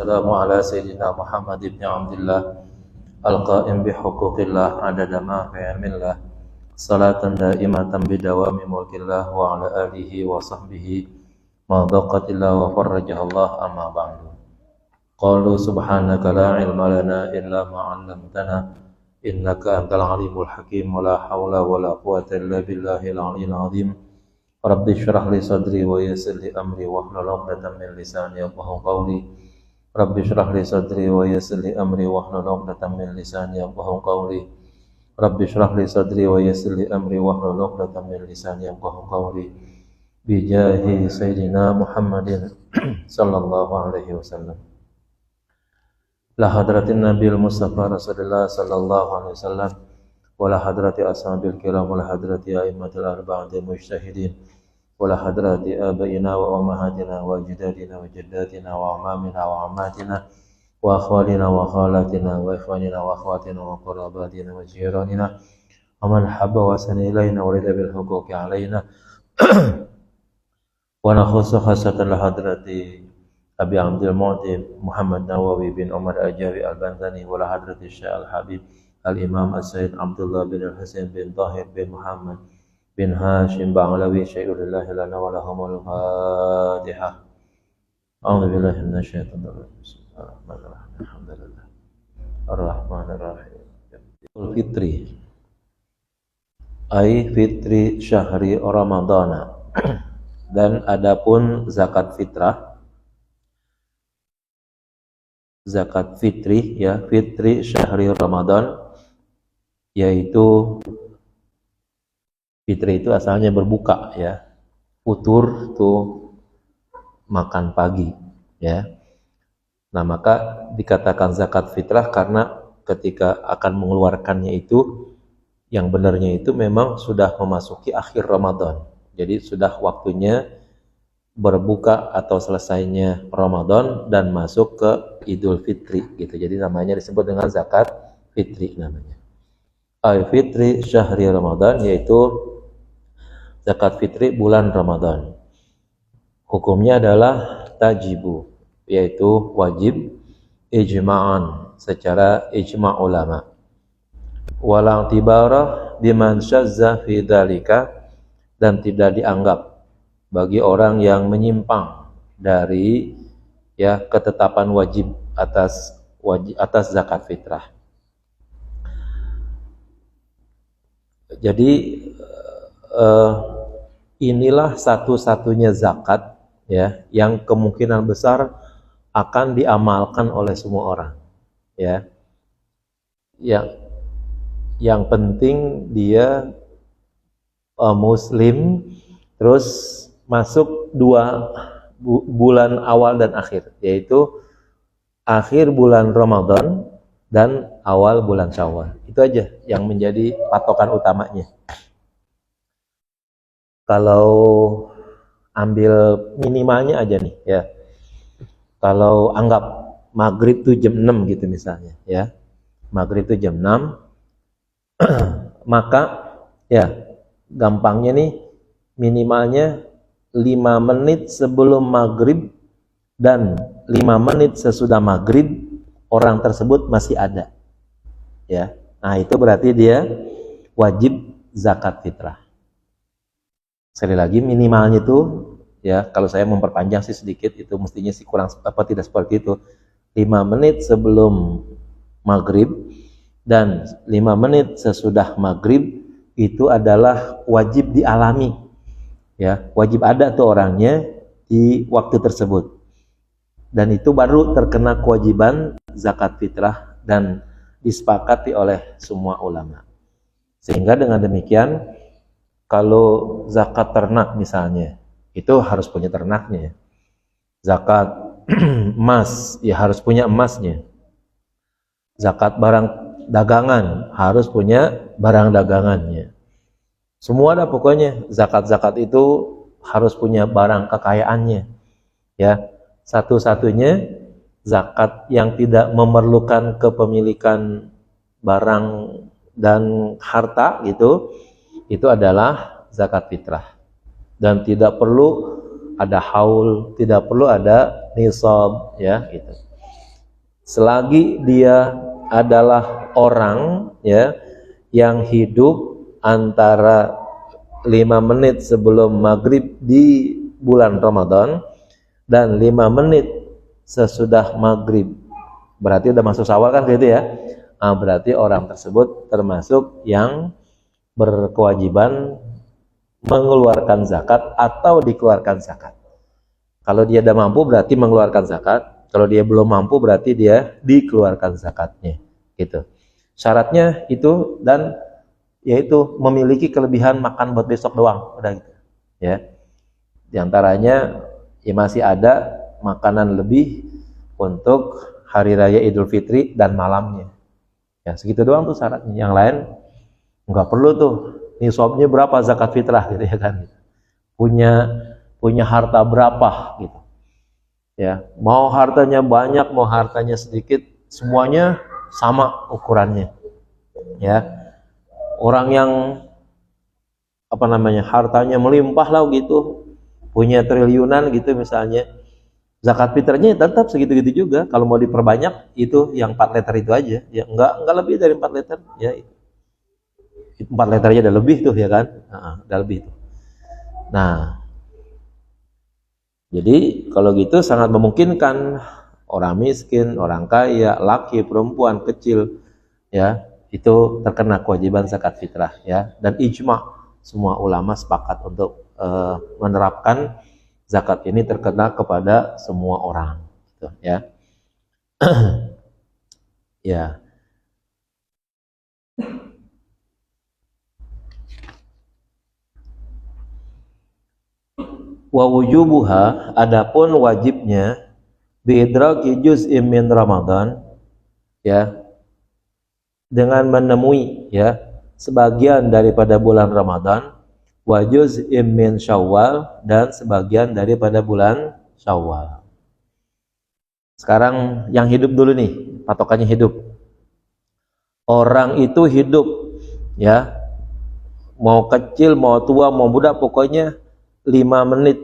والسلام على سيدنا محمد بن عبد الله القائم بحقوق الله عدد ما في علم الله صلاة دائمة بدوام ملك الله وعلى آله وصحبه ما ضاقت الله وفرجها الله أما بعد قالوا سبحانك لا علم لنا إلا ما علمتنا إنك أنت العليم الحكيم ولا حول ولا قوة إلا بالله العلي العظيم رب اشرح لي صدري ويسر لي أمري واحلل عقدة من لساني يفقهوا قولي رب اشرح لي صدري ويسر لي أمري واحلل عقدة من لساني يفقهوا قولي رب اشرح لي صدري ويسر لي أمري واحلل عقدة من لساني يفقهوا قولي بجاه سيدنا محمد صلى الله عليه وسلم لا حضرة النبي المصطفى رسول الله صلى الله عليه وسلم ولا حضرة أصحاب الكرام ولا حضرة أئمة الأربعة المجتهدين ولا حضرة آبائنا وأمهاتنا وأجدادنا وجداتنا وأعمامنا وعماتنا وأخوالنا وخالاتنا وإخواننا وأخواتنا وقراباتنا وجيراننا ومن حب وسن إلينا ورد بالحقوق علينا ونخص خاصة لحضرة أبي عبد المعطي محمد نووي بن عمر أجاري البنزاني ولا حضرة الشيخ الحبيب الإمام السيد عبد الله بن الحسين بن طاهر بن محمد بن هاشم بعلوي شيء لله لنا ولهم الفاتحة أعوذ بالله من الشيطان الرجيم بسم الله الرحمن الرحيم الحمد لله الرحمن الرحيم الفطري أي fitri syahri Ramadana dan adapun zakat fitrah zakat fitri ya fitri syahri Ramadan yaitu fitri itu asalnya berbuka ya, futur tuh makan pagi ya. Nah maka dikatakan zakat fitrah karena ketika akan mengeluarkannya itu yang benarnya itu memang sudah memasuki akhir Ramadan. Jadi sudah waktunya berbuka atau selesainya Ramadan dan masuk ke Idul Fitri gitu. Jadi namanya disebut dengan zakat fitri namanya. Al-Fitri syahri Ramadan yaitu zakat fitri bulan Ramadan. Hukumnya adalah tajibu yaitu wajib ijma'an secara ijma' ulama. Wala i'tibara biman syazza fi dzalika dan tidak dianggap bagi orang yang menyimpang dari ya ketetapan wajib atas zakat fitrah. Jadi inilah satu-satunya zakat ya yang kemungkinan besar akan diamalkan oleh semua orang ya. Yang penting dia muslim terus masuk dua bulan awal dan akhir, yaitu akhir bulan Ramadan dan awal bulan Syawal. Itu aja yang menjadi patokan utamanya. Kalau ambil minimalnya aja nih ya. Kalau anggap maghrib tuh jam 6 gitu misalnya ya. Maghrib tuh jam 6 maka ya gampangnya nih minimalnya 5 menit sebelum maghrib dan 5 menit sesudah maghrib orang tersebut masih ada ya. Nah itu berarti dia wajib zakat fitrah. Sekali lagi minimalnya itu ya, kalau saya memperpanjang sih sedikit itu mestinya sih kurang tidak seperti itu. 5 menit sebelum maghrib dan 5 menit sesudah maghrib itu adalah wajib dialami ya, wajib ada tuh orangnya di waktu tersebut dan itu baru terkena kewajiban zakat fitrah dan disepakati oleh semua ulama. Sehingga dengan demikian kalau zakat ternak misalnya itu harus punya ternaknya, zakat emas ya harus punya emasnya, zakat barang dagangan harus punya barang dagangannya. Semua ada pokoknya zakat-zakat itu harus punya barang kekayaannya ya. Satu-satunya zakat yang tidak memerlukan kepemilikan barang dan harta gitu itu adalah zakat fitrah dan tidak perlu ada haul, tidak perlu ada nisab ya gitu. selagi dia adalah orang ya yang hidup antara 5 menit sebelum maghrib di bulan Ramadan dan 5 menit sesudah maghrib, berarti udah masuk Syawal kan gitu ya. Nah, berarti orang tersebut termasuk yang berkewajiban mengeluarkan zakat atau dikeluarkan zakat. Kalau dia udah mampu berarti mengeluarkan zakat, kalau dia belum mampu berarti dia dikeluarkan zakatnya gitu. Syaratnya itu, dan yaitu memiliki kelebihan makan buat besok doang, udah gitu ya. Di antaranya ya masih ada makanan lebih untuk hari raya Idul Fitri dan malamnya. Ya segitu doang tuh syaratnya. Yang lain nggak perlu tuh nisabnya berapa zakat fitrah gitu ya kan. Punya harta berapa gitu. Ya, mau hartanya banyak, mau hartanya sedikit, semuanya sama ukurannya. Ya. Orang yang hartanya melimpah lah gitu, punya triliunan gitu misalnya, zakat fitrahnya tetap segitu-gitu juga. Kalau mau diperbanyak itu yang 4 liter itu aja, ya enggak lebih dari 4 liter ya. 4 liter aja udah lebih tuh ya kan. Udah lebih tuh. Nah, jadi kalau gitu sangat memungkinkan orang miskin, orang kaya, laki, perempuan, kecil ya, itu terkena kewajiban zakat fitrah ya. Dan ijma semua ulama sepakat untuk menerapkan zakat ini terkena kepada semua orang gitu ya. Ya. Wa wujubuha, adapun wajibnya biidraki juz'im min Ramadan ya, dengan menemui ya sebagian daripada bulan Ramadan, wa juz'im min Syawal, dan sebagian daripada bulan Syawal. Sekarang yang hidup dulu nih, patokannya hidup. Orang itu hidup ya, mau kecil, mau tua, mau muda, pokoknya 5 menit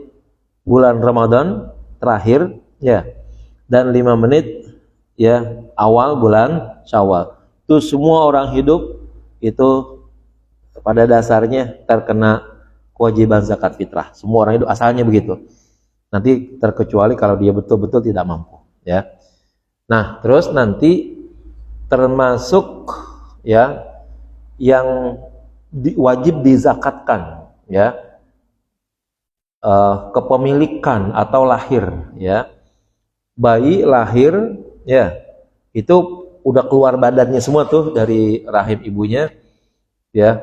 bulan Ramadan terakhir ya, dan 5 menit ya awal bulan Syawal. Itu semua orang hidup itu pada dasarnya terkena kewajiban zakat fitrah. Semua orang hidup asalnya begitu. Nanti terkecuali kalau dia betul-betul tidak mampu ya. Nah, terus nanti termasuk ya yang wajib dizakatkan ya, kepemilikan atau lahir ya. Bayi lahir ya, itu udah keluar badannya semua tuh dari rahim ibunya ya,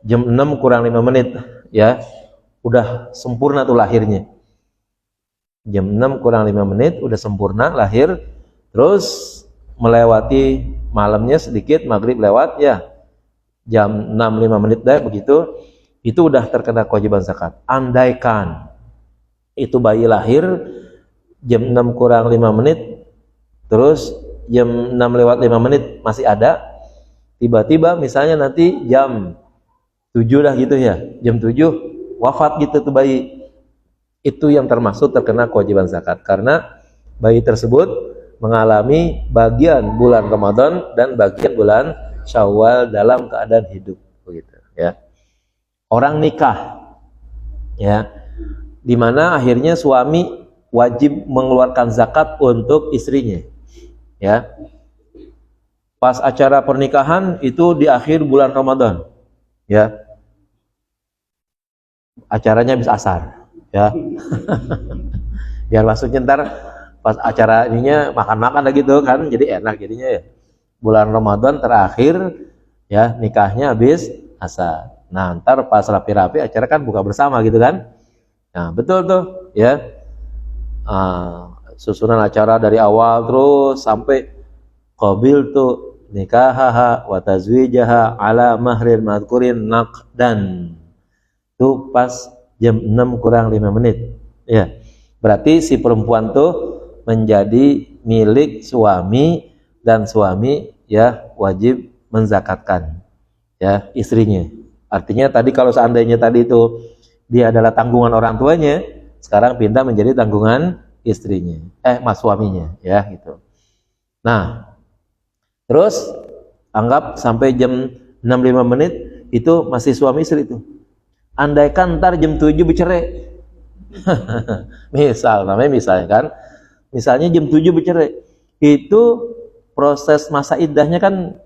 jam 6 kurang 5 menit ya, udah sempurna tuh lahirnya. Jam 6 kurang 5 menit udah sempurna lahir, terus melewati malamnya sedikit, maghrib lewat ya, jam 6 5 menit deh begitu, itu udah terkena kewajiban zakat. Andaikan itu bayi lahir jam 6 kurang 5 menit, terus jam 6 lewat 5 menit masih ada, tiba-tiba misalnya nanti jam 7 dah gitu ya, jam 7 wafat gitu tuh bayi, itu yang termasuk terkena kewajiban zakat, karena bayi tersebut mengalami bagian bulan Ramadan dan bagian bulan Syawal dalam keadaan hidup begitu ya. Orang nikah ya, dimana akhirnya suami wajib mengeluarkan zakat untuk istrinya ya. Pas acara pernikahan itu di akhir bulan Ramadan ya, acaranya habis asar ya. Biar maksudnya ntar pas acara ininya makan-makan lagi gitu kan, jadi enak jadinya ya. Bulan Ramadan terakhir ya, nikahnya habis asar. Nah, ntar pas rapi-rapi acara kan buka bersama gitu kan. Nah, betul tuh ya. Susunan acara dari awal terus sampai qabil tuh nikahaha wa tazwijaha ala mahrin madkurin naqdan. Tuh pas jam 6 kurang 5 menit ya. Berarti si perempuan tuh menjadi milik suami, dan suami ya wajib menzakatkan ya istrinya. Artinya tadi kalau seandainya tadi itu dia adalah tanggungan orang tuanya, sekarang pindah menjadi tanggungan istrinya, mas suaminya ya gitu. Nah, terus anggap sampai jam 65 menit itu masih suami istri itu. Andaikan ntar jam 7 bercerai. Namanya misalnya kan. Misalnya jam 7 bercerai. Itu proses masa iddahnya kan,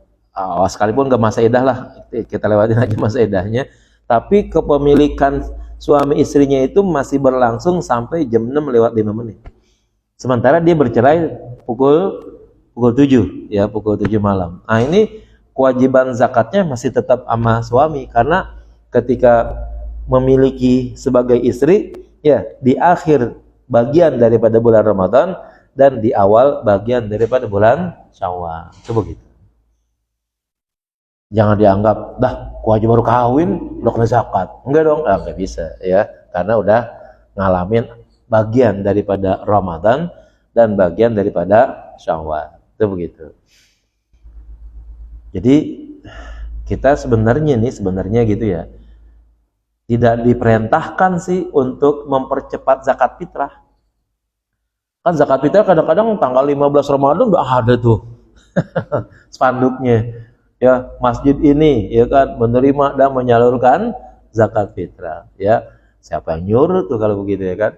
sekalipun nggak masa iddah lah, kita lewatin aja masa iddahnya. Tapi kepemilikan suami istrinya itu masih berlangsung sampai jam 6 lewat 5 menit. Sementara dia bercerai pukul 7 ya, pukul 7 malam. Nah, ini kewajiban zakatnya masih tetap sama suami, karena ketika memiliki sebagai istri ya di akhir bagian daripada bulan Ramadan dan di awal bagian daripada bulan Syawal. Itu begitu. Jangan dianggap dah kewajiban baru kawin udah kena zakat. Enggak dong, enggak bisa ya, karena udah ngalamin bagian daripada Ramadan dan bagian daripada Syawal. Itu begitu. Jadi kita sebenarnya gitu ya, tidak diperintahkan sih untuk mempercepat zakat fitrah. Kan zakat fitrah kadang-kadang tanggal 15 Ramadan udah ada tuh spanduknya. Ya, masjid ini ya kan menerima dan menyalurkan zakat fitrah. Ya, siapa yang nyuruh tuh kalau begitu ya kan?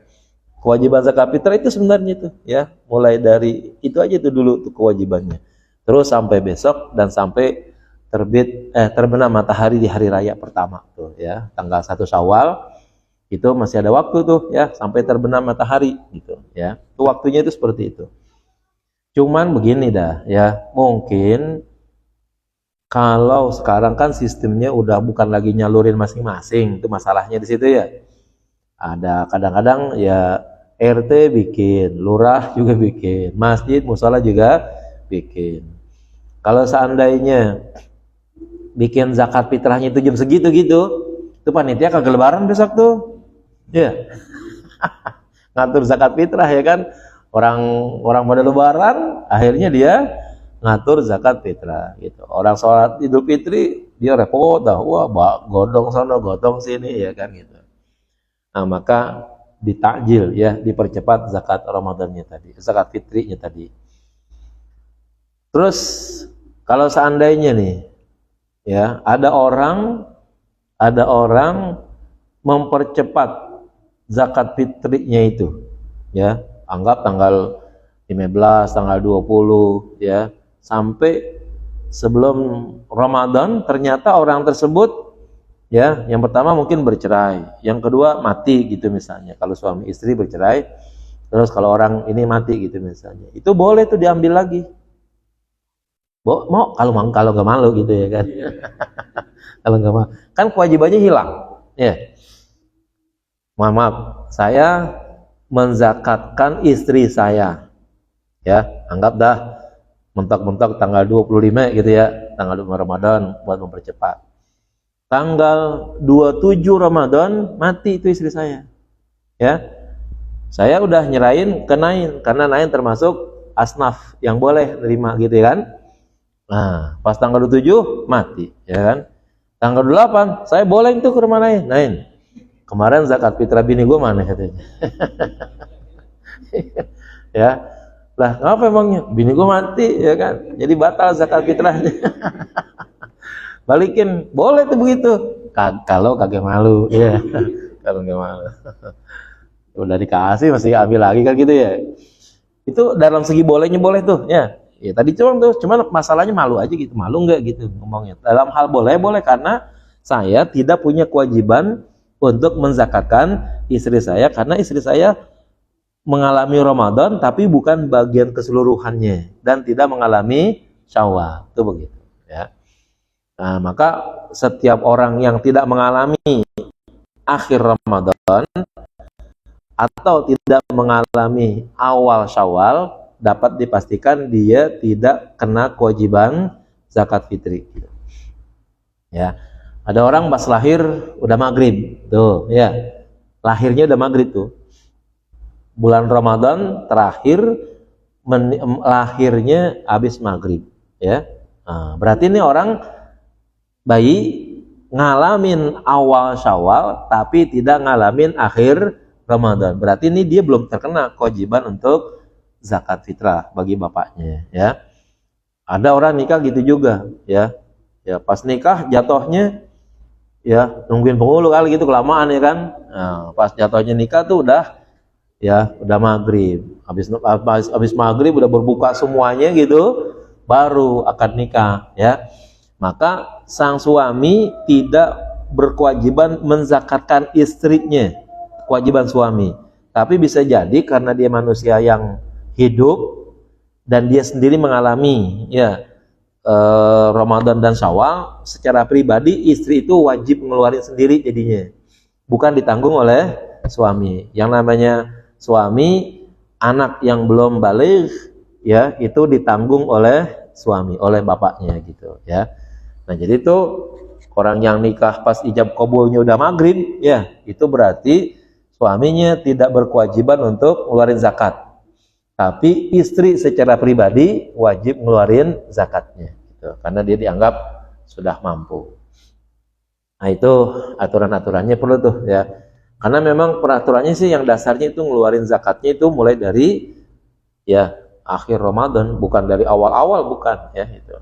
Kewajiban zakat fitrah itu sebenarnya itu ya, mulai dari itu aja tuh dulu tuh kewajibannya. Terus sampai besok dan sampai terbenam matahari di hari raya pertama tuh ya, tanggal 1 Syawal itu masih ada waktu tuh ya sampai terbenam matahari gitu ya. Itu waktunya itu seperti itu. Cuman begini dah ya, mungkin kalau sekarang kan sistemnya udah bukan lagi nyalurin masing-masing, itu masalahnya di situ ya. Ada kadang-kadang ya RT bikin, lurah juga bikin, masjid, mushola juga bikin. Kalau seandainya bikin zakat fitrahnya itu jam segitu gitu, itu panitia kagak lebaran besok tuh. Ya. Ngatur zakat fitrah ya kan. Orang pada lebaran, akhirnya dia ngatur zakat fitrah gitu. Orang sholat Idul Fitri dia repot dah, wah godong sana godong sini ya kan gitu. Nah, maka ditakjil ya, dipercepat zakat Ramadannya tadi, zakat fitrinya tadi. Terus kalau seandainya nih ya ada orang mempercepat zakat fitrinya itu ya, anggap tanggal 15, tanggal 20 ya, sampai sebelum Ramadan ternyata orang tersebut ya, yang pertama mungkin bercerai, yang kedua mati gitu misalnya. Kalau suami istri bercerai, terus kalau orang ini mati gitu misalnya, itu boleh tuh diambil lagi. Mau kalau nggak malu gitu ya kan. Kalau nggak malu, kan kewajibannya hilang. Ya, maaf, saya menzakatkan istri saya. Ya, anggap dah mentok-mentok tanggal 25 gitu ya, tanggal 25 Ramadan buat mempercepat. Tanggal 27 Ramadan mati itu istri saya. Ya. Saya udah nyerahin ke Nain, karena Nain termasuk asnaf yang boleh terima gitu kan. Nah, pas tanggal 27 mati, ya kan. Tanggal 28 saya boleh itu ke rumah Nain. Nain, kemarin zakat fitrah bini gue mana katanya. Ya. Lah, ngapa emangnya? Bini gue mati, ya kan. Jadi batal zakat fitrahnya. Balikin, boleh tuh begitu. Kalau kagak malu, ya. Kalau nggak malu. Udah dikasih masih ambil lagi kan gitu ya. Itu dalam segi bolehnya boleh tuh, ya. Ya tadi cuman masalahnya malu aja gitu. Malu nggak gitu ngomongnya. Dalam hal boleh karena saya tidak punya kewajiban untuk menzakatkan istri saya, karena istri saya mengalami Ramadan tapi bukan bagian keseluruhannya dan tidak mengalami Syawal. Itu begitu, ya. Nah, maka setiap orang yang tidak mengalami akhir Ramadan atau tidak mengalami awal Syawal, dapat dipastikan dia tidak kena kewajiban zakat fitri. Ya, ada orang pas lahir udah maghrib, tuh, ya, lahirnya udah maghrib tuh. Bulan Ramadan terakhir lahirnya habis maghrib, ya. Nah, berarti ini orang bayi ngalamin awal Syawal tapi tidak ngalamin akhir Ramadan. Berarti ini dia belum terkena kewajiban untuk zakat fitrah bagi bapaknya, ya. Ada orang nikah gitu juga, ya. Ya, pas nikah jatuhnya ya nungguin penghulu kali gitu kelamaan ya kan. Nah, pas jatuhnya nikah tuh udah maghrib. Habis maghrib udah berbuka semuanya gitu, baru akad nikah ya. Maka sang suami tidak berkewajiban menzakatkan istrinya, kewajiban suami. Tapi bisa jadi karena dia manusia yang hidup dan dia sendiri mengalami ya Ramadan dan Syawal, secara pribadi istri itu wajib ngeluarin sendiri jadinya, bukan ditanggung oleh suami. Yang namanya suami, anak yang belum baligh ya itu ditanggung oleh suami, oleh bapaknya gitu ya. Nah jadi itu orang yang nikah pas ijab qabulnya udah maghrib ya, itu berarti suaminya tidak berkewajiban untuk ngeluarin zakat, tapi istri secara pribadi wajib ngeluarin zakatnya gitu, karena dia dianggap sudah mampu. Nah itu aturan-aturannya perlu tuh ya, karena memang peraturannya sih yang dasarnya itu ngeluarin zakatnya itu mulai dari ya akhir Ramadan, bukan dari awal-awal, bukan ya itu.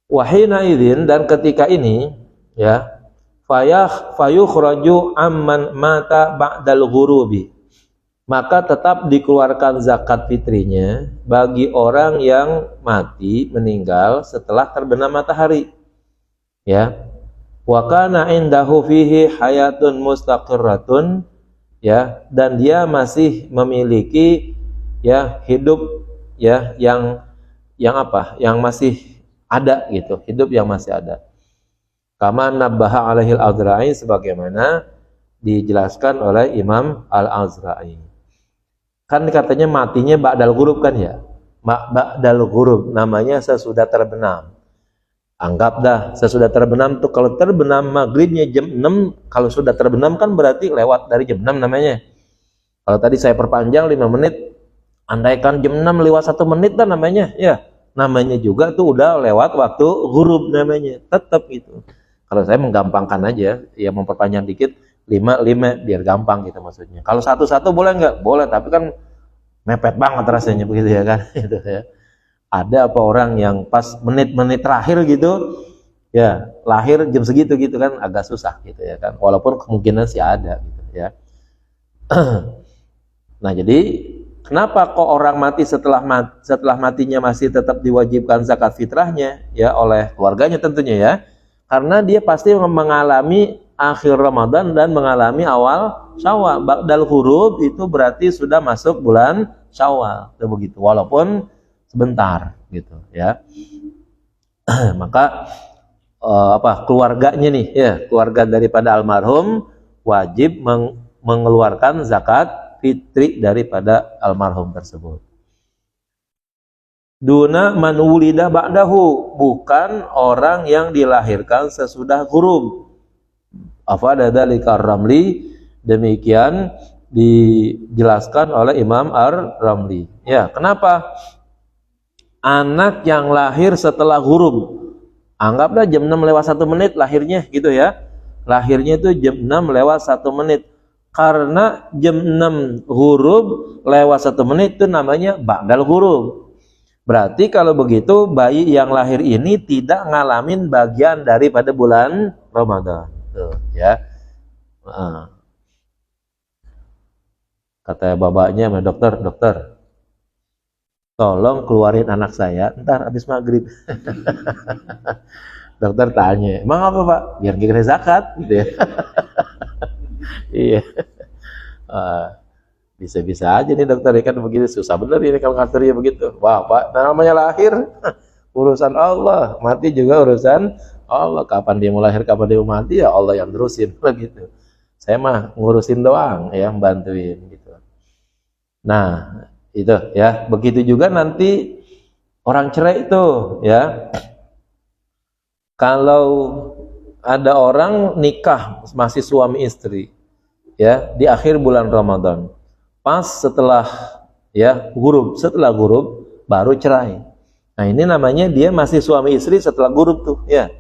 Wahina idin, dan ketika ini ya fayukhraju amman mata ba'dal ghurubi, maka tetap dikeluarkan zakat fitrinya bagi orang yang mati, meninggal setelah terbenam matahari ya. Wa kana indahu fihi hayatun mustaqirratun ya, dan dia masih memiliki ya hidup ya yang apa? Yang masih ada gitu, hidup yang masih ada. Kama nabbaha alaihil Azra'i, sebagaimana dijelaskan oleh Imam Al-Azra'i. Kan katanya matinya ba'dal ghurub kan ya. Ba'dal ghurub namanya sesudah terbenam. Anggap dah sesudah terbenam tuh, kalau terbenam maghribnya jam 6, kalau sudah terbenam kan berarti lewat dari jam 6 namanya. Kalau tadi saya perpanjang 5 menit, andaikan jam 6 lewat 1 menit kan namanya ya. Namanya juga tuh udah lewat waktu ghurub namanya. Tetap gitu. Kalau saya menggampangkan aja, ya memperpanjang dikit, 5 biar gampang gitu maksudnya. Kalau 1 boleh nggak? Boleh, tapi kan mepet banget rasanya begitu ya kan. Gitu ya. Ada apa orang yang pas menit-menit terakhir gitu, ya lahir jam segitu gitu kan, agak susah gitu ya kan. Walaupun kemungkinan sih ada gitu ya. Nah jadi kenapa kok orang mati setelah matinya masih tetap diwajibkan zakat fitrahnya ya oleh keluarganya tentunya ya. Karena dia pasti mengalami akhir Ramadan dan mengalami awal Syawal. Ba'dal ghurub itu berarti sudah masuk bulan Syawal, itu begitu. Walaupun sebentar gitu ya. Maka keluarganya nih ya, keluarga daripada almarhum wajib mengeluarkan zakat fitri daripada almarhum tersebut. Duna man wulida ba'dahu, bukan orang yang dilahirkan sesudah ghurub. Afada dzalika Ar-Ramli, demikian dijelaskan oleh Imam Ar-Ramli. Ya, kenapa? Anak yang lahir setelah ghurub, anggaplah jam 6 lewat 1 menit lahirnya gitu ya. Lahirnya itu jam 6 lewat 1 menit. Karena jam 6 ghurub lewat 1 menit itu namanya ba'dal ghurub. Berarti kalau begitu bayi yang lahir ini tidak ngalamin bagian daripada bulan Ramadan. Tuh, ya. Kata bapaknya sama dokter, tolong keluarin anak saya ntar habis maghrib. Dokter tanya, emang apa pak? Biar kira zakat gitu ya. Iya. Bisa-bisa aja nih dokter, kan begitu, susah bener ini kalau ngaturnya begitu. Wah pak, namanya lahir urusan Allah, mati juga urusan Allah. Kapan dia mau lahir, kapan dia mau mati, ya Allah yang terusin begitu. Saya mah ngurusin doang ya, bantuin gitu. Nah itu ya, begitu juga nanti orang cerai itu ya. Kalau ada orang nikah masih suami istri ya di akhir bulan Ramadan, pas setelah ya ghurub, setelah ghurub baru cerai. Nah ini namanya dia masih suami istri setelah ghurub tuh ya.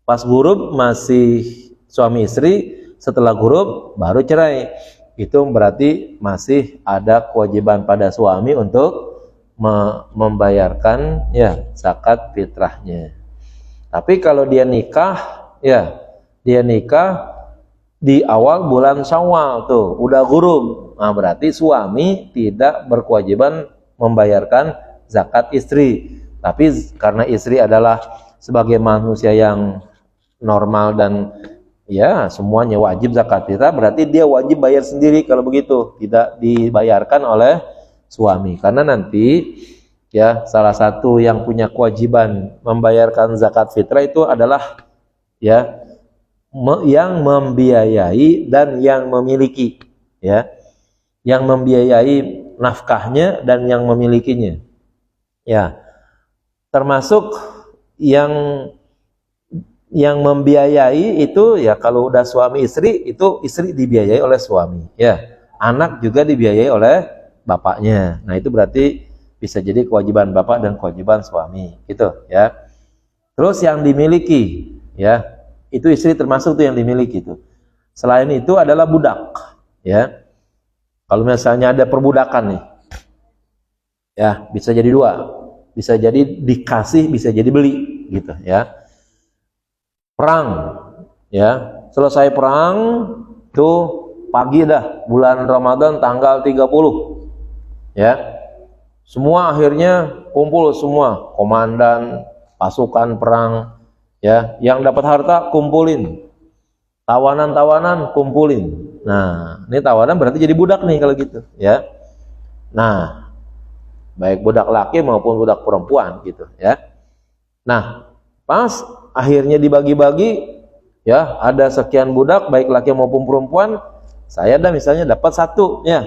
Pas ghurub masih suami istri, setelah ghurub baru cerai. Itu berarti masih ada kewajiban pada suami untuk membayarkan ya zakat fitrahnya. Tapi kalau dia nikah, ya dia nikah di awal bulan Syawal tuh, udah ghurub. Nah, berarti suami tidak berkewajiban membayarkan zakat istri. Tapi karena istri adalah sebagai manusia yang normal dan ya semuanya wajib zakat fitrah, berarti dia wajib bayar sendiri kalau begitu, tidak dibayarkan oleh suami. Karena nanti ya salah satu yang punya kewajiban membayarkan zakat fitrah itu adalah ya yang membiayai dan yang memiliki, ya, yang membiayai nafkahnya dan yang memilikinya, ya, termasuk yang membiayai itu ya kalau udah suami istri itu istri dibiayai oleh suami, ya, anak juga dibiayai oleh bapaknya. Nah itu berarti bisa jadi kewajiban bapak dan kewajiban suami, gitu, ya. Terus yang dimiliki, ya, itu istri termasuk tuh yang dimiliki itu. Selain itu adalah budak, ya. Kalau misalnya ada perbudakan nih, ya bisa jadi dua, bisa jadi dikasih, bisa jadi beli, gitu, ya. Perang, ya, selesai perang tuh pagi dah bulan Ramadan tanggal 30, ya, semua akhirnya kumpul semua, komandan pasukan perang, ya, yang dapat harta kumpulin, tawanan-tawanan kumpulin. Nah, ini tawanan berarti jadi budak nih kalau gitu, ya. Nah, baik budak laki maupun budak perempuan, gitu, ya. Nah, pas akhirnya dibagi-bagi, ya, ada sekian budak baik laki maupun perempuan, saya dah misalnya dapat satu, ya,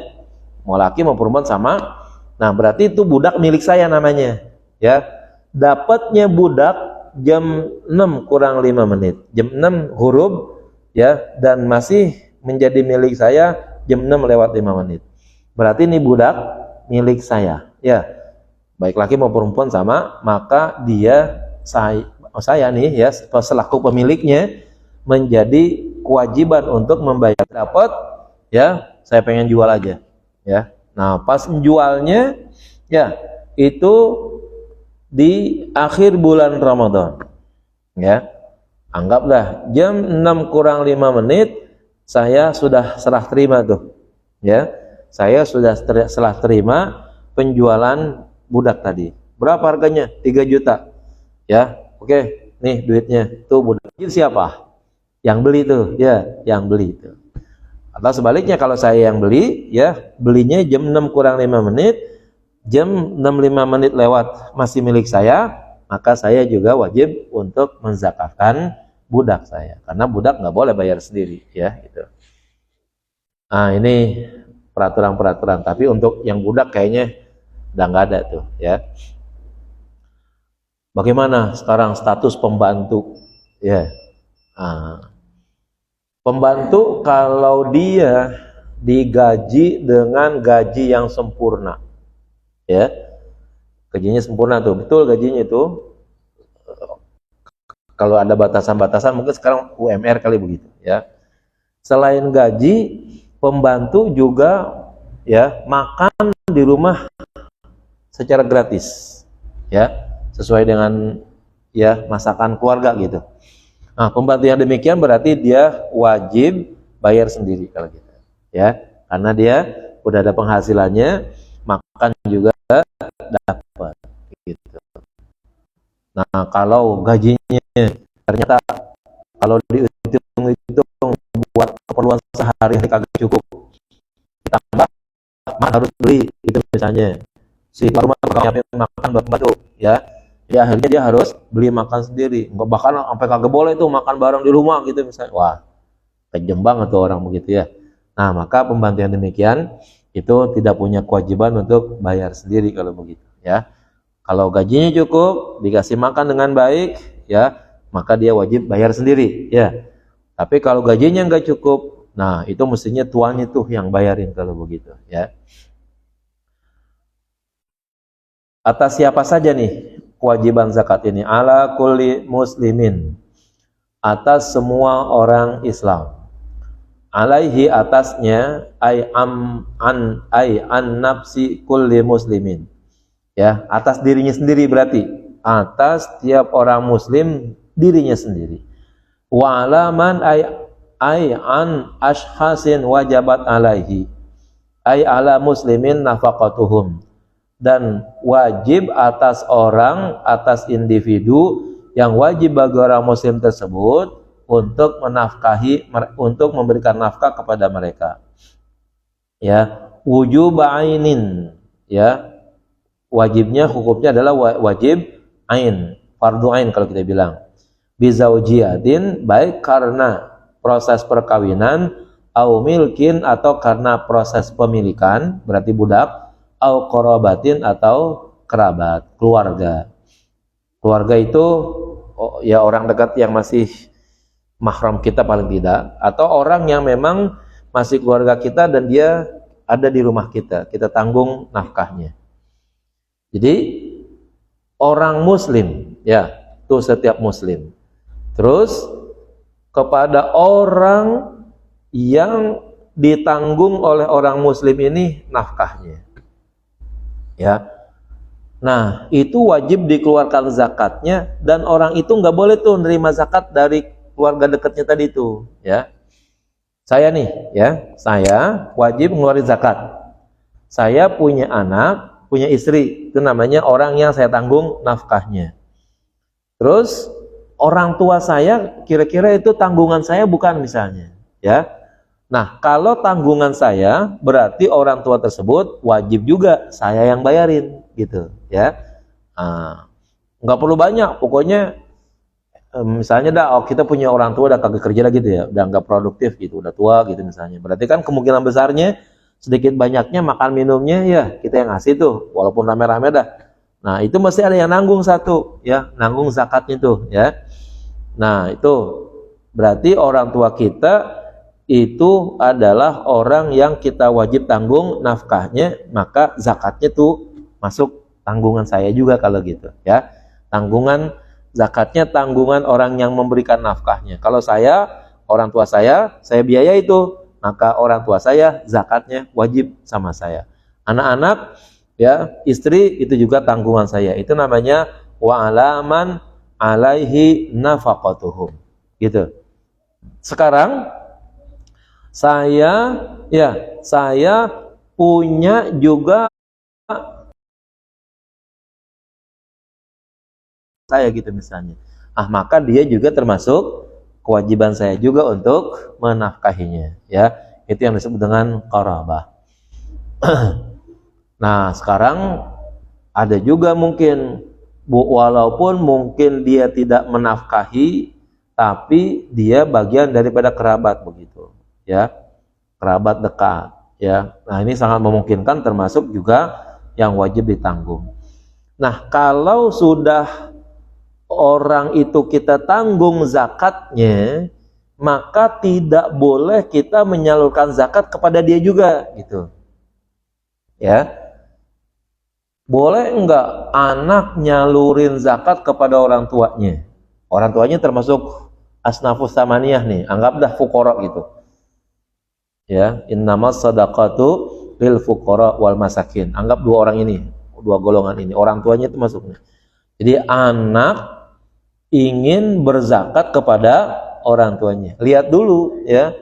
mau laki mau perempuan sama. Nah, berarti itu budak milik saya namanya, ya. Dapatnya budak jam 6 kurang 5 menit, jam 6 huruf, ya, dan masih menjadi milik saya jam 6 lewat 5 menit. Berarti ini budak milik saya, ya, baik laki mau perempuan sama, maka dia saya nih, ya, selaku pemiliknya menjadi kewajiban untuk membayar. Dapat, ya, saya pengen jual aja, ya. Nah, pas menjualnya, ya, itu di akhir bulan Ramadan, ya. Anggaplah jam 6 kurang 5 menit saya sudah serah terima tuh, ya. Saya sudah serah terima penjualan budak tadi. Berapa harganya? 3 juta. Ya, oke, nih duitnya. Tuh budak. Siapa? Yang beli tuh, ya, yang beli itu. Atau sebaliknya kalau saya yang beli, ya, belinya jam 6 kurang 5 menit, jam 6.05 menit lewat masih milik saya, maka saya juga wajib untuk menzakatkan budak saya. Karena budak nggak boleh bayar sendiri, ya, gitu. Nah, ini peraturan-peraturan. Tapi untuk yang budak kayaknya udah nggak ada tuh, ya. Bagaimana sekarang status pembantu, ya? Nah, pembantu kalau dia digaji dengan gaji yang sempurna, ya, gajinya sempurna tuh, betul gajinya itu. Kalau ada batasan-batasan mungkin sekarang UMR kali begitu, ya. Selain gaji, pembantu juga, ya, makan di rumah secara gratis, ya, sesuai dengan, ya, masakan keluarga gitu. Nah, pembantu yang demikian berarti dia wajib bayar sendiri kalau gitu, ya, karena dia udah ada penghasilannya, makan juga dapat, gitu. Nah, kalau gajinya ternyata kalau dihitung-hitung buat keperluan sehari-hari kagak cukup, ditambah harus beli itu misalnya, si rumah makan buat pembantu, ya. Ya akhirnya dia harus beli makan sendiri, nggak, bahkan sampai kagak boleh tuh makan bareng di rumah gitu misalnya. Wah, kejem banget tuh orang begitu, ya. Nah, maka pembantu yang demikian itu tidak punya kewajiban untuk bayar sendiri kalau begitu, ya. Kalau gajinya cukup, dikasih makan dengan baik, ya, maka dia wajib bayar sendiri, ya. Tapi kalau gajinya nggak cukup, nah itu mestinya tuannya tuh yang bayarin kalau begitu, ya. Atas siapa saja nih kewajiban zakat ini? Ala kulli muslimin, atas semua orang Islam. Alaihi, atasnya, an nafsi kulli muslimin, Ya, atas dirinya sendiri berarti atas tiap orang muslim dirinya sendiri. Wa alaman ay an ashhasin wajabat alaihi ay ala muslimin nafaqatuhum, dan wajib atas orang, atas individu yang wajib bagi orang muslim tersebut untuk menafkahi, untuk memberikan nafkah kepada mereka. Ya, wujub ainin, ya, wajibnya hukumnya adalah wajib ain, fardu ain kalau kita bilang. Bizaujiatin, baik karena proses perkawinan, au milkin, atau karena proses pemilikan, berarti budak, au qarabatin, atau kerabat, keluarga. Keluarga itu ya orang dekat yang masih mahram kita paling tidak, atau orang yang memang masih keluarga kita dan dia ada di rumah kita tanggung nafkahnya. Jadi orang muslim, ya, itu setiap muslim. Terus kepada orang yang ditanggung oleh orang muslim ini nafkahnya. Ya. Nah, itu wajib dikeluarkan zakatnya, dan orang itu nggak boleh tuh nerima zakat dari keluarga dekatnya tadi itu, ya. Saya nih, ya, saya wajib ngeluarin zakat. Saya punya anak, punya istri, itu namanya orang yang saya tanggung nafkahnya. Terus orang tua saya kira-kira itu tanggungan saya bukan misalnya, ya. Nah, kalau tanggungan saya berarti orang tua tersebut wajib juga saya yang bayarin, gitu, ya. Nggak perlu banyak, pokoknya misalnya kita punya orang tua udah kagak kerja lagi gitu ya, udah nggak produktif gitu, udah tua gitu misalnya. Berarti kan kemungkinan besarnya sedikit banyaknya makan minumnya ya kita yang ngasih tuh, walaupun rame-rame dah. Nah, itu mesti ada yang nanggung satu, ya, nanggung zakatnya tuh, ya. Nah, itu berarti orang tua kita itu adalah orang yang kita wajib tanggung nafkahnya, maka zakatnya tuh masuk tanggungan saya juga kalau gitu, ya. Tanggungan zakatnya tanggungan orang yang memberikan nafkahnya. Kalau saya, orang tua saya biaya itu, maka orang tua saya zakatnya wajib sama saya. Anak-anak, ya, istri itu juga tanggungan saya. Itu namanya wa alaman alaihi nafaqatuhum. Gitu. Sekarang saya punya juga saya gitu misalnya. Maka dia juga termasuk kewajiban saya juga untuk menafkahinya, ya. Itu yang disebut dengan qarabah. Nah, sekarang ada juga mungkin walaupun mungkin dia tidak menafkahi, tapi dia bagian daripada kerabat begitu, ya, kerabat dekat, ya. Nah, ini sangat memungkinkan termasuk juga yang wajib ditanggung. Nah, kalau sudah orang itu kita tanggung zakatnya, maka tidak boleh kita menyalurkan zakat kepada dia juga, gitu, ya. Boleh enggak anak nyalurin zakat kepada orang tuanya? Orang tuanya termasuk asnafus samaniyah nih, anggap dah fuqara gitu, ya. Innamas shadaqatu lil fuqara wal masakin. Anggap dua orang ini, dua golongan ini, orang tuanya itu masuknya. Jadi anak ingin berzakat kepada orang tuanya. Lihat dulu, ya,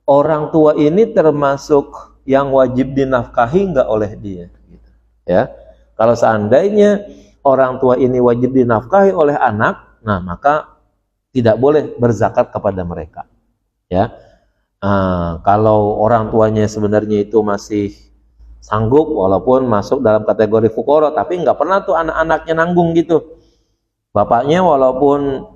orang tua ini termasuk yang wajib dinafkahi enggak oleh dia, gitu, ya. Kalau seandainya orang tua ini wajib dinafkahi oleh anak, nah maka tidak boleh berzakat kepada mereka, ya. Kalau orang tuanya sebenarnya itu masih sanggup, walaupun masuk dalam kategori fuqara, tapi nggak pernah tuh anak-anaknya nanggung gitu. Bapaknya walaupun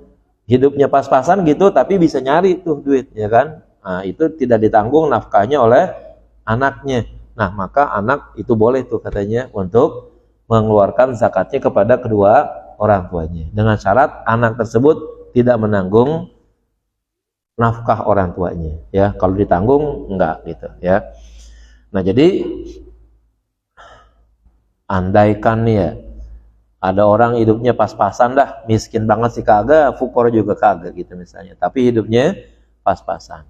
hidupnya pas-pasan gitu, tapi bisa nyari tuh duit, ya kan? Nah, itu tidak ditanggung nafkahnya oleh anaknya. Nah, maka anak itu boleh tuh katanya untuk mengeluarkan zakatnya kepada kedua orang tuanya, dengan syarat anak tersebut tidak menanggung nafkah orang tuanya, ya. Kalau ditanggung enggak, gitu, ya. Nah, jadi andaikan ya ada orang hidupnya pas-pasan dah, miskin banget sih kagak, fuqara juga kagak gitu misalnya, tapi hidupnya pas-pasan,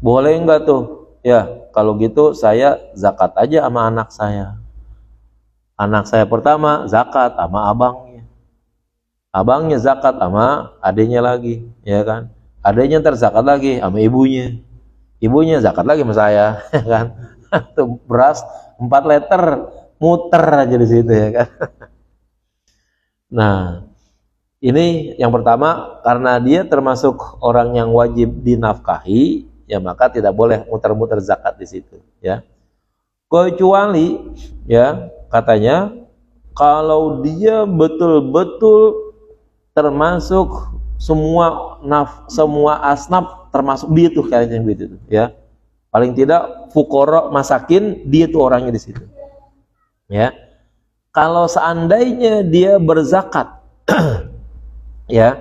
boleh enggak tuh, ya, kalau gitu saya zakat aja sama anak saya. Anak saya pertama zakat sama abangnya. Abangnya zakat sama adiknya lagi, ya kan? Adiknya ntar zakat lagi sama ibunya. Ibunya zakat lagi sama saya, ya kan? Tuh beras 4 liter muter aja di situ, ya kan? Nah, ini yang pertama, karena dia termasuk orang yang wajib dinafkahi, ya maka tidak boleh muter-muter zakat di situ, ya. Kecuali, ya, katanya kalau dia betul-betul termasuk semua asnaf termasuk dia tuh kayaknya gitu, ya. Paling tidak fuqara masakin dia tuh orangnya di situ, ya. Kalau seandainya dia berzakat ya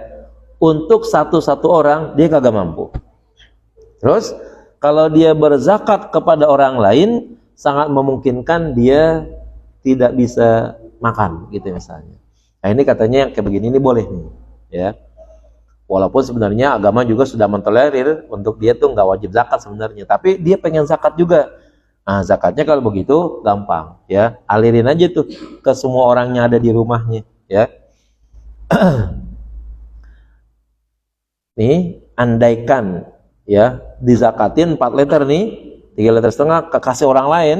untuk satu orang, dia kagak mampu. Terus kalau dia berzakat kepada orang lain, sangat memungkinkan dia tidak bisa makan gitu misalnya. Nah ini katanya kayak begini ini boleh nih, ya. Walaupun sebenarnya agama juga sudah mentolerir untuk dia tuh nggak wajib zakat sebenarnya, tapi dia pengen zakat juga. Nah zakatnya kalau begitu gampang, ya, alirin aja tuh ke semua orang yang ada di rumahnya, ya. Nih andaikan, ya, dizakatin 4 liter nih, 3,5 liter kasih orang lain,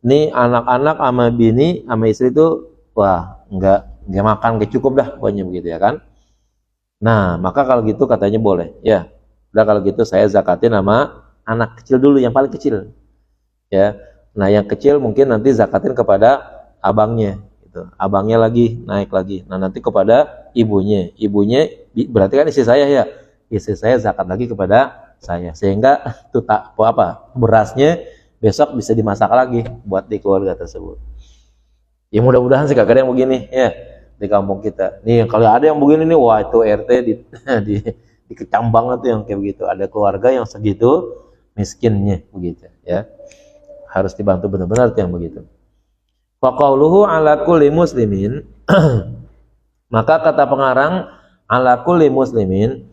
nih anak-anak sama bini sama istri itu wah nggak makan, nggak cukup dah pokoknya begitu, ya kan. Nah maka kalau gitu katanya boleh, ya udah kalau gitu saya zakatin sama anak kecil dulu, yang paling kecil, ya. Nah yang kecil mungkin nanti zakatin kepada abangnya gitu. Abangnya lagi naik lagi, nah nanti kepada ibunya berarti kan istri saya, ya, istri saya zakat lagi kepada saya, sehingga itu tak apa berasnya besok bisa dimasak lagi buat di keluarga tersebut. Ya mudah-mudahan sih kagak ada yang begini, ya, di kampung kita. Nih kalau ada yang begini nih, wah itu RT dikecam banget tuh yang kayak begitu. Ada keluarga yang segitu miskinnya begitu, ya. Harus dibantu benar-benar tuh yang begitu. Faqauluhu ala kulli muslimin maka kata pengarang ala kulli muslimin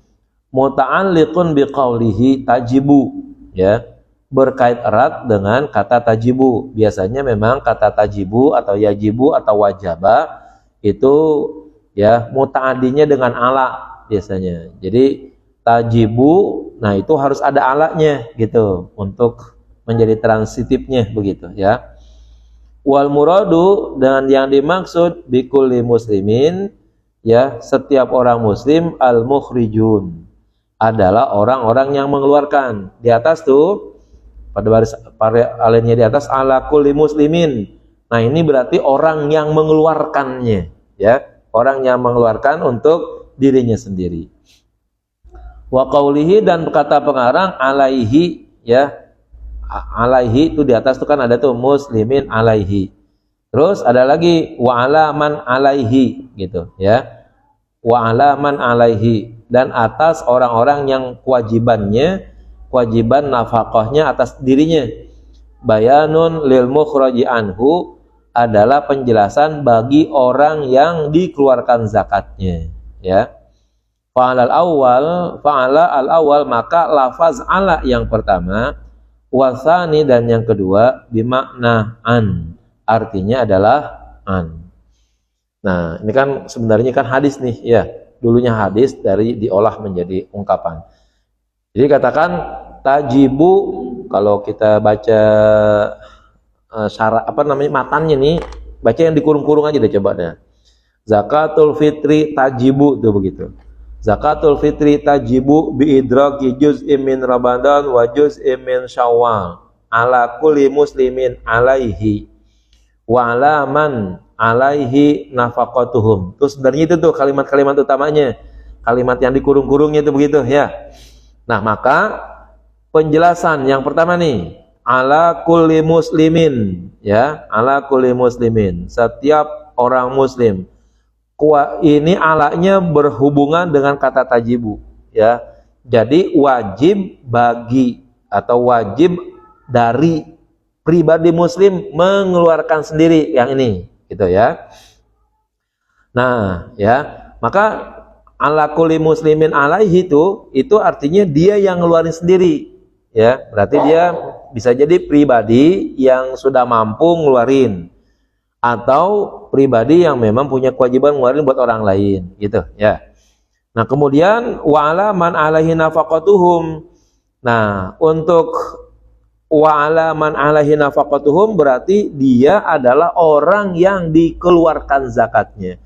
muta'alliqun biqaulihi tajibu, ya, berkait erat dengan kata tajibu. Biasanya memang kata tajibu atau yajibu atau wajaba itu, ya, muta'addinya dengan ala biasanya. Jadi tajibu, nah itu harus ada alanya gitu untuk menjadi transitifnya begitu, ya. Wal muradu, dan yang dimaksud bikulli muslimin, ya, setiap orang muslim, al mukhrijun adalah orang-orang yang mengeluarkan. Di atas tuh pada baris alinea di atas ala kulli muslimin. Nah ini berarti orang yang mengeluarkannya, ya, orang yang mengeluarkan untuk dirinya sendiri. Wa qaulihi, dan kata pengarang alaihi, ya, alaihi itu di atas tuh kan ada tuh muslimin alaihi. Terus ada lagi wa alaman alaihi gitu, ya. Wa alaman alaihi, dan atas orang-orang yang kewajiban nafkahnya atas dirinya. Bayanun lil mukhraji anhu, adalah penjelasan bagi orang yang dikeluarkan zakatnya, ya. Fa'ala al-awwal, maka lafaz ala yang pertama, wasani dan yang kedua bimakna an, artinya adalah an. Nah ini kan sebenarnya kan hadis nih, ya, dulunya hadis dari diolah menjadi ungkapan. Jadi katakan tajibu, kalau kita baca syarat apa namanya matannya nih, baca yang dikurung-kurung aja deh coba deh. Zakatul fitri tajibu tuh begitu. Zakatul fitri tajibu biidraki juz'im min Ramadan wa juz'im min Syawal ala kulli muslimin alaihi wa ala man alaihi nafaqatuhum. Terus sebenarnya itu tuh kalimat-kalimat utamanya. Kalimat yang dikurung-kurungnya itu begitu, ya. Nah, maka penjelasan yang pertama nih, ala kulli muslimin, ya, ala kulli muslimin, setiap orang muslim. Ini alanya berhubungan dengan kata tajibu, ya. Jadi wajib bagi atau wajib dari pribadi muslim mengeluarkan sendiri yang ini, gitu, ya. Nah, ya, maka ala kulli muslimin alaihi itu artinya dia yang ngeluarin sendiri, ya. Berarti dia bisa jadi pribadi yang sudah mampu ngeluarin, atau pribadi yang memang punya kewajiban ngeluarin buat orang lain, gitu ya. Nah, kemudian wa'ala man alaihi nafaqatuhum. Nah, untuk wa'ala man alaihi nafaqatuhum berarti dia adalah orang yang dikeluarkan zakatnya.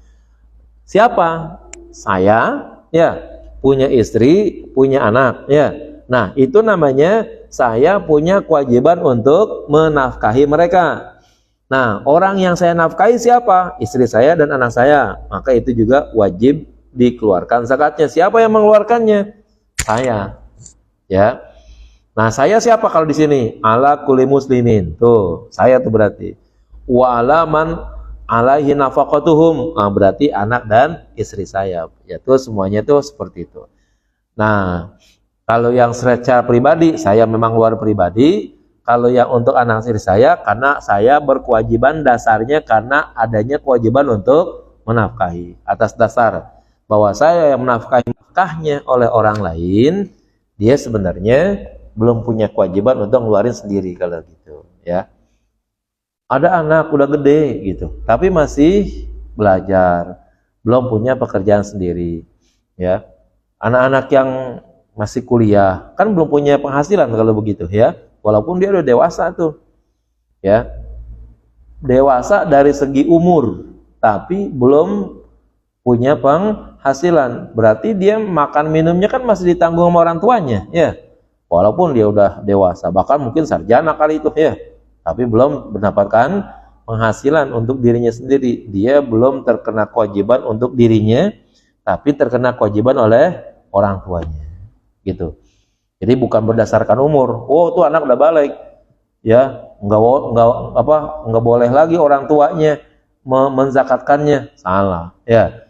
Siapa? Saya, ya, punya istri, punya anak, ya. Nah, itu namanya saya punya kewajiban untuk menafkahi mereka. Nah, orang yang saya nafkahi siapa? Istri saya dan anak saya. Maka itu juga wajib dikeluarkan zakatnya. Siapa yang mengeluarkannya? Saya. Ya. Nah, saya siapa kalau di sini? Ala kulli muslimin. Tuh, saya tuh berarti. Wa ala man alaihi nafaqatuhum. Nah, berarti anak dan istri saya. Ya, tuh semuanya tuh seperti itu. Nah, kalau yang secara pribadi, saya memang luar pribadi. Kalau yang untuk anak istri saya, karena saya berkewajiban dasarnya karena adanya kewajiban untuk menafkahi. Atas dasar bahwa saya yang menafkahi nafkahnya oleh orang lain, dia sebenarnya belum punya kewajiban untuk ngeluarin sendiri kalau gitu, ya. Ada anak udah gede gitu, tapi masih belajar, belum punya pekerjaan sendiri, ya. Anak-anak yang masih kuliah kan belum punya penghasilan kalau begitu, ya. Walaupun dia udah dewasa tuh, ya, dewasa dari segi umur, tapi belum punya penghasilan. Berarti dia makan minumnya kan masih ditanggung sama orang tuanya, ya. Walaupun dia udah dewasa, bahkan mungkin sarjana kali itu, ya, tapi belum mendapatkan penghasilan untuk dirinya sendiri. Dia belum terkena kewajiban untuk dirinya, tapi terkena kewajiban oleh orang tuanya, gitu. Jadi bukan berdasarkan umur. Oh, tuh anak udah balik, ya, nggak boleh lagi orang tuanya menzakatkannya. Salah, ya.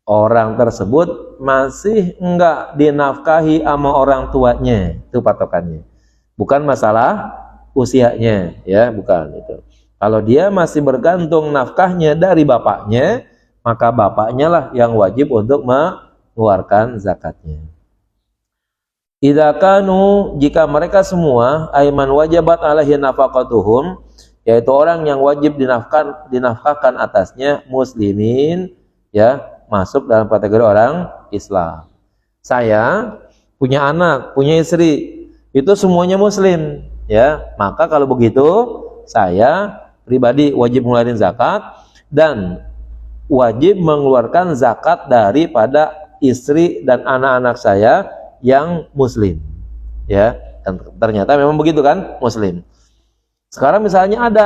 Orang tersebut masih enggak dinafkahi sama orang tuanya, itu patokannya. Bukan masalah usianya, ya, bukan itu. Kalau dia masih bergantung nafkahnya dari bapaknya, maka bapaknya lah yang wajib untuk mengeluarkan zakatnya. Idza kanu, jika mereka semua aiman wajabat alaihi nafaqatuhum, yaitu orang yang wajib dinafkahkan atasnya muslimin, ya, masuk dalam kategori orang Islam. Saya punya anak, punya istri, itu semuanya muslim, ya. Maka kalau begitu saya pribadi wajib mengeluarkan zakat dan wajib mengeluarkan zakat daripada istri dan anak-anak saya yang muslim, ya. Dan ternyata memang begitu kan, muslim. Sekarang misalnya ada,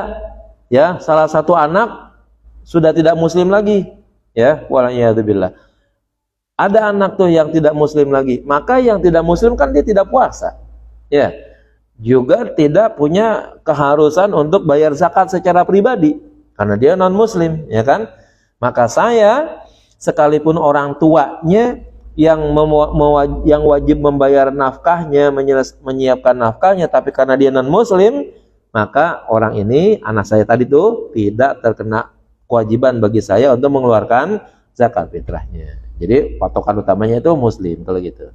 ya, salah satu anak sudah tidak muslim lagi, ya, wala'iyadzubillah. Ada anak tuh yang tidak muslim lagi, maka yang tidak muslim kan dia tidak puasa, ya, juga tidak punya keharusan untuk bayar zakat secara pribadi karena dia non muslim, ya kan. Maka saya sekalipun orang tuanya yang wajib membayar nafkahnya, menyiapkan nafkahnya, tapi karena dia non muslim, maka orang ini, anak saya tadi tuh, tidak terkena kewajiban bagi saya untuk mengeluarkan zakat fitrahnya. Jadi patokan utamanya itu muslim kalau gitu.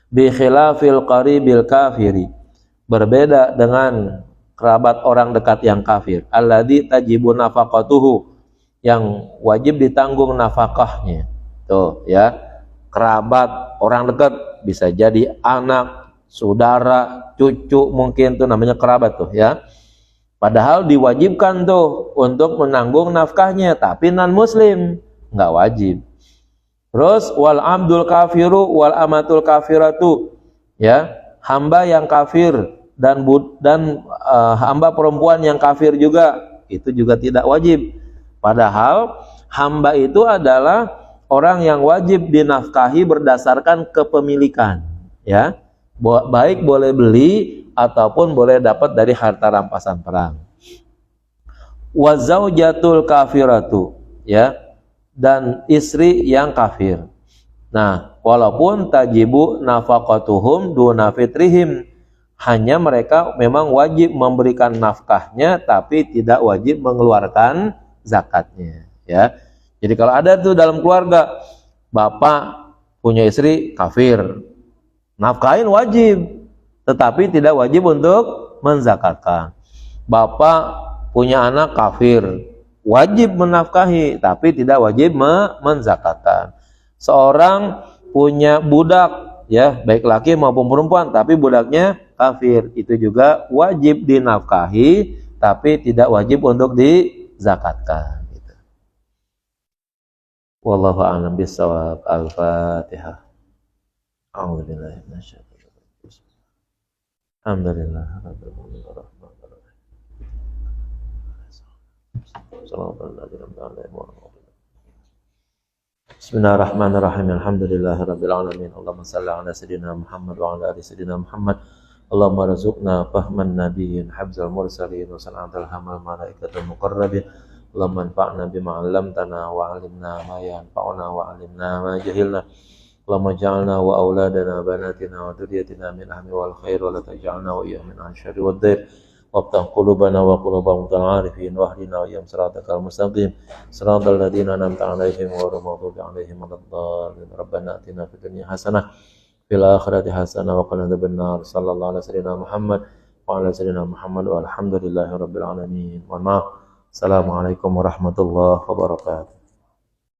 Bi khilafil qaribil kafiri, berbeda dengan kerabat orang dekat yang kafir. Alladzi tajibu nafaqatuhu, yang wajib ditanggung nafkahnya. Tuh, ya, kerabat orang dekat bisa jadi anak, saudara, cucu, mungkin tuh namanya kerabat tuh, ya. Padahal diwajibkan tuh untuk menanggung nafkahnya, tapi non muslim nggak wajib. Terus wal abdul kafiru wal amatul kafiratu, ya, hamba yang kafir dan hamba perempuan yang kafir juga, itu juga tidak wajib. Padahal hamba itu adalah orang yang wajib dinafkahi berdasarkan kepemilikan, ya, baik boleh beli ataupun boleh dapat dari harta rampasan perang. Wa zaujatul kafiratu, ya, dan istri yang kafir. Nah, walaupun tajibu nafaqatuhum duna fitrihim, hanya mereka memang wajib memberikan nafkahnya tapi tidak wajib mengeluarkan zakatnya, ya. Jadi kalau ada tuh dalam keluarga, bapak punya istri kafir, nafkahin wajib, tetapi tidak wajib untuk menzakatkan. Bapak punya anak kafir, wajib menafkahi tapi tidak wajib menzakatkan. Seorang punya budak, ya baik laki maupun perempuan, tapi budaknya kafir, itu juga wajib dinafkahi tapi tidak wajib untuk dizakatkan. Gitu. Wallahu a'lam bishawab. Al-Fatihah. A'udzubillahi minasyaitonir rajim. Alhamdulillah rabbil alamin arrahmanir rahim. Bismillahirrahmanirrahim. Alhamdulillahirabbil alamin. Allahumma shalli ala sayidina Muhammad wa ala ali sayidina Muhammad. Allahumma rzuqna fahman nabiyyin, habzal mursalin, wa sana'atal hamal malaikatul muqarrabin. Allahumma anfa'na bima 'allamtana wa 'allimna ma yanfa'una wa 'allimna ma jahilna. Allahumma ja'alna wa auladana banatina wa dzurriyyatina min ahli wal khair wa la taj'alna wa iyyahum min asyarri wad dhair. Waftah qulubana wa quluba mutal arifin wahdina wa iyam siratal mustaqim siratal ladzina an'amta 'alaihim ghairil maghdubi 'alaihim waladdallin. Rabbana atina fid dunya hasanah fil akhirati hasanah wa qina adzabannar. Sallallahu alaihi wasallam Muhammad wa ala sayyidina Muhammad walhamdulillahi rabbil alamin. Mohon maaf. Assalamualaikum warahmatullahi wabarakatuh.